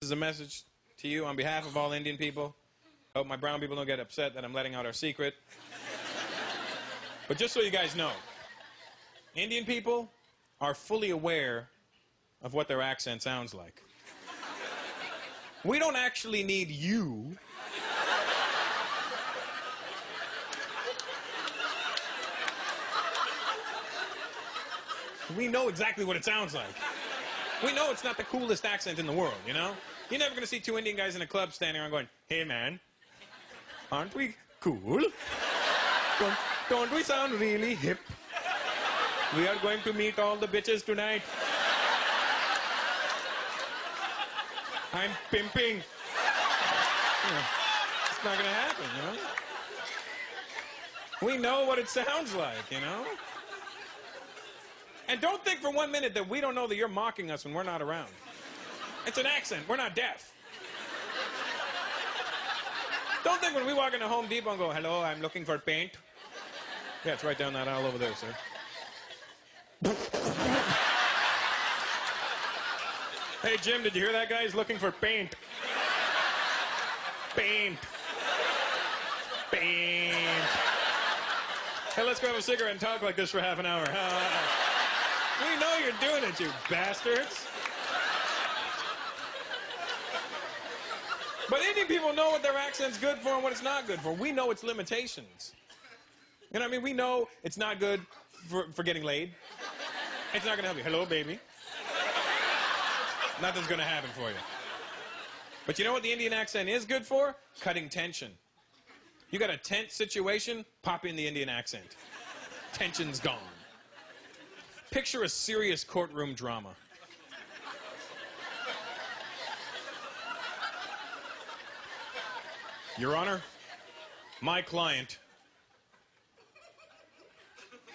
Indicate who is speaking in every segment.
Speaker 1: This is a message to you on behalf of all Indian people. I hope my brown people don't get upset that I'm letting out our secret. But just so you guys know, Indian people are fully aware of what their accent sounds like. We don't actually need you we know exactly what it sounds like. We know it's not the coolest accent in the world, you know? You're never going to see two Indian guys in a club standing around going, "Hey man, aren't we cool? Don't we sound really hip? We are going to meet all the bitches tonight. I'm pimping." It's not going to happen, you know? We know what it sounds like, you know? And don't think for 1 minute that we don't know that you're mocking us when we're not around. It's an accent. We're not deaf. Don't think when we walk into Home Depot and go, "Hello, I'm looking for paint." Yeah, it's right down that aisle over there, sir. Hey, Jim, did you hear that guy? He's looking for paint. Paint. Paint. Hey, let's go have a cigarette and talk like this for half an hour. We know you're doing it, you bastards. But Indian people know what their accent's good for and what it's not good for. We know its limitations. You know what I mean? We know it's not good for getting laid. It's not going to help you. "Hello, baby." Nothing's going to happen for you. But you know what the Indian accent is good for? Cutting tension. You got a tense situation, pop in the Indian accent. Tension's gone. Picture a serious courtroom drama. "Your Honor, my client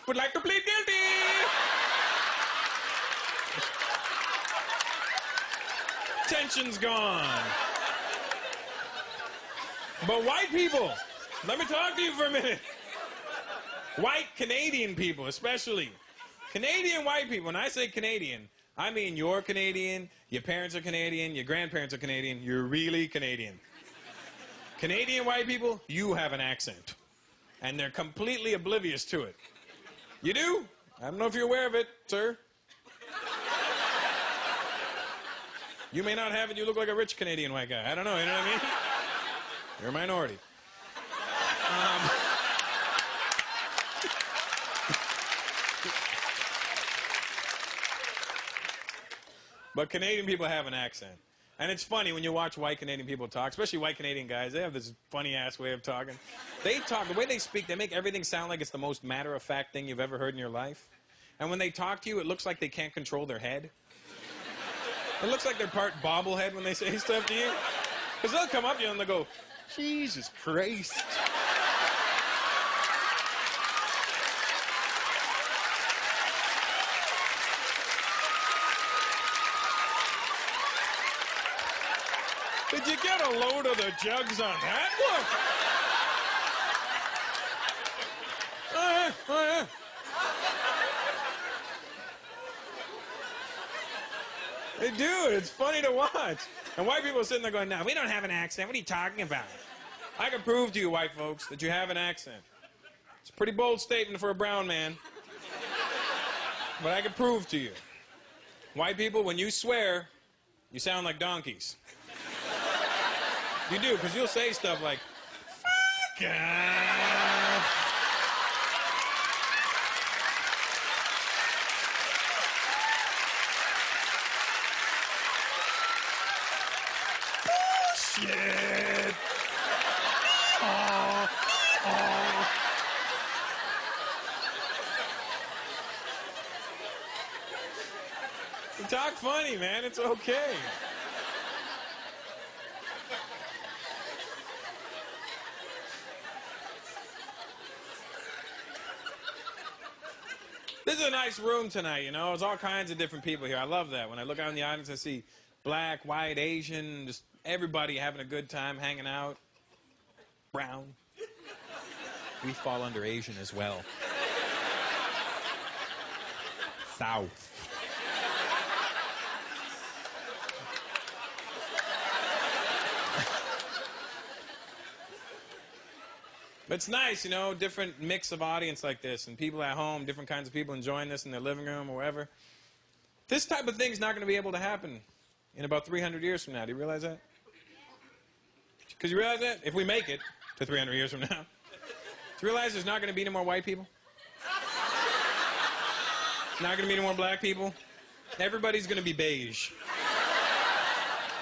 Speaker 1: would like to plead guilty." Tension's gone. But white people, let me talk to you for a minute. White Canadian people, especially. Canadian white people. When I say Canadian, I mean you're Canadian, your parents are Canadian, your grandparents are Canadian, you're really Canadian. Canadian white people, you have an accent. And they're completely oblivious to it. You do? I don't know if you're aware of it, sir. You may not have it, you look like a rich Canadian white guy. I don't know, you know what I mean? You're a minority. But Canadian people have an accent. And it's funny when you watch white Canadian people talk, especially white Canadian guys, they have this funny-ass way of talking. They talk, the way they speak, they make everything sound like it's the most matter-of-fact thing you've ever heard in your life. And when they talk to you, it looks like they can't control their head. It looks like they're part bobblehead when they say stuff to you. Because they'll come up to you and they'll go, "Jesus Christ." Did you get a load of the jugs on that one? Oh, yeah. They do. It's funny to watch. And white people are sitting there going, "No, we don't have an accent. What are you talking about?" I can prove to you, white folks, that you have an accent. It's a pretty bold statement for a brown man. But I can prove to you. White people, when you swear, you sound like donkeys. You do, because you'll say stuff like, "Fuck off." Bullshit. Oh, oh. You talk funny, man. It's okay. This is a nice room tonight, you know. There's all kinds of different people here. I love that. When I look out in the audience, I see black, white, Asian, just everybody having a good time, hanging out. Brown. We fall under Asian as well. South. But it's nice, you know, different mix of audience like this, and people at home, different kinds of people enjoying this in their living room or wherever. This type of thing's not going to be able to happen in about 300 years from now. Do you realize that? Because you realize that? If we make it to 300 years from now, do you realize there's not going to be any more white people? Not going to be any more black people? Everybody's going to be beige.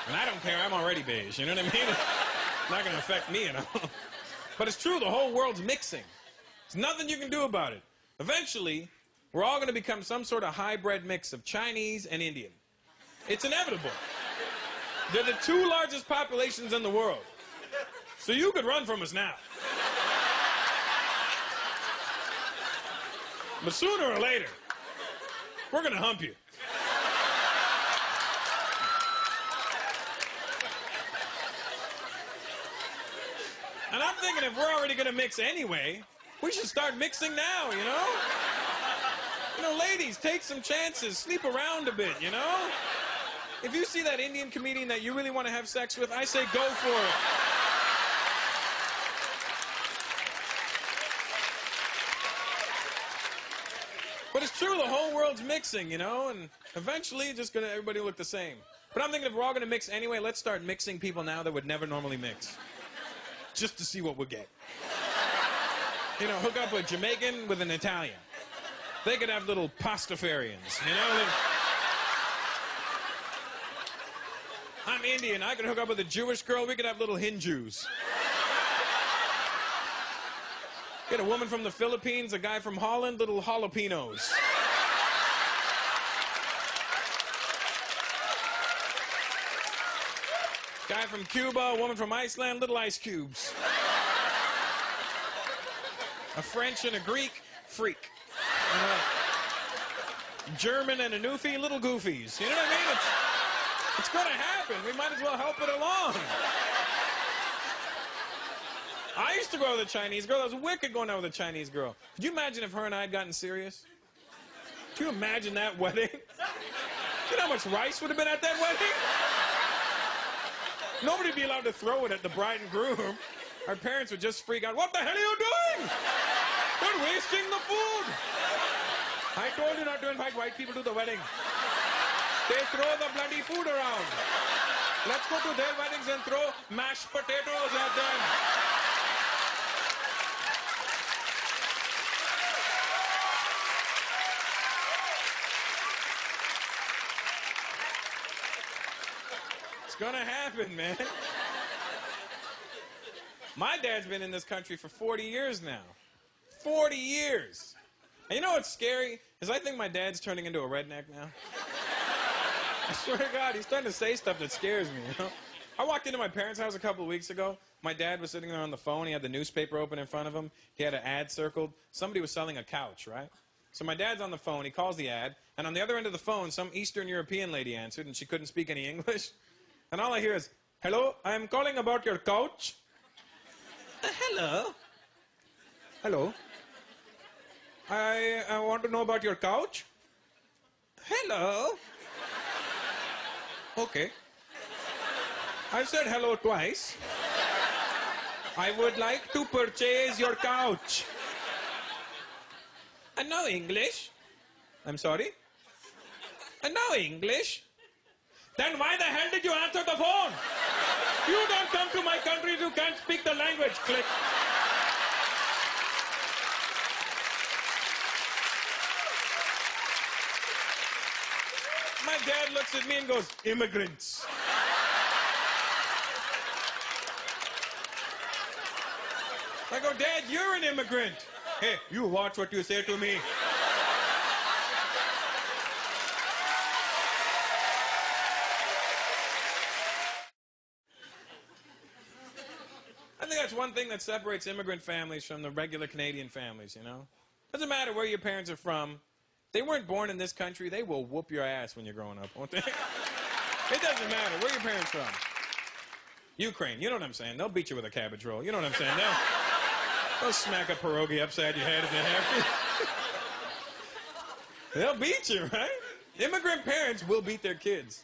Speaker 1: And I don't care, I'm already beige, you know what I mean? It's not going to affect me at all. But it's true, the whole world's mixing. There's nothing you can do about it. Eventually, we're all going to become some sort of hybrid mix of Chinese and Indian. It's inevitable. They're the two largest populations in the world. So you could run from us now. But sooner or later, we're going to hump you. And I'm thinking if we're already going to mix anyway, we should start mixing now, you know? You know, ladies, take some chances. Sleep around a bit, you know? If you see that Indian comedian that you really want to have sex with, I say go for it. But it's true, the whole world's mixing, you know? And eventually, everybody will look the same. But I'm thinking if we're all going to mix anyway, let's start mixing people now that would never normally mix. Just to see what we'll get. You know, hook up a Jamaican with an Italian. They could have little pastafarians, you know? I'm Indian. I could hook up with a Jewish girl. We could have little Hindus. Get a woman from the Philippines, a guy from Holland, little jalapenos. Guy from Cuba, a woman from Iceland, little ice cubes. A French and a Greek, freak. German and a Newfie, little goofies. You know what I mean? It's going to happen. We might as well help it along. I used to go out with a Chinese girl. That was wicked going out with a Chinese girl. Could you imagine if her and I had gotten serious? Could you imagine that wedding? You know how much rice would have been at that wedding? Nobody'd be allowed to throw it at the bride and groom. Our parents would just freak out. What the hell are you doing? You're wasting the food. I told you not to invite white people to the wedding. They throw the bloody food around. Let's go to their weddings and throw mashed potatoes at them. It's gonna happen, man. My dad's been in this country for 40 years now. 40 years. And you know what's scary? Is I think my dad's turning into a redneck now. I swear to God, he's starting to say stuff that scares me, you know? I walked into my parents' house a couple of weeks ago. My dad was sitting there on the phone. He had the newspaper open in front of him. He had an ad circled. Somebody was selling a couch, right? So my dad's on the phone. He calls the ad. And on the other end of the phone, some Eastern European lady answered, and she couldn't speak any English. And all I hear is, "Hello, I'm calling about your couch." Hello? Hello? I want to know about your couch. Hello? Okay. I said hello twice. I would like to purchase your couch. And no English. I'm sorry? And no English. Then why the hell did you answer the phone? You don't come to my country if you can't speak the language. Click. My dad looks at me and goes, "Immigrants." I go, "Dad, you're an immigrant." "Hey, you watch what you say to me." I think that's one thing that separates immigrant families from the regular Canadian families, you know? Doesn't matter where your parents are from. They weren't born in this country. They will whoop your ass when you're growing up, won't they? It doesn't matter. Where are your parents from? Ukraine. You know what I'm saying? They'll beat you with a cabbage roll. You know what I'm saying? They'll smack a pierogi upside your head if they have to. They'll beat you, right? Immigrant parents will beat their kids.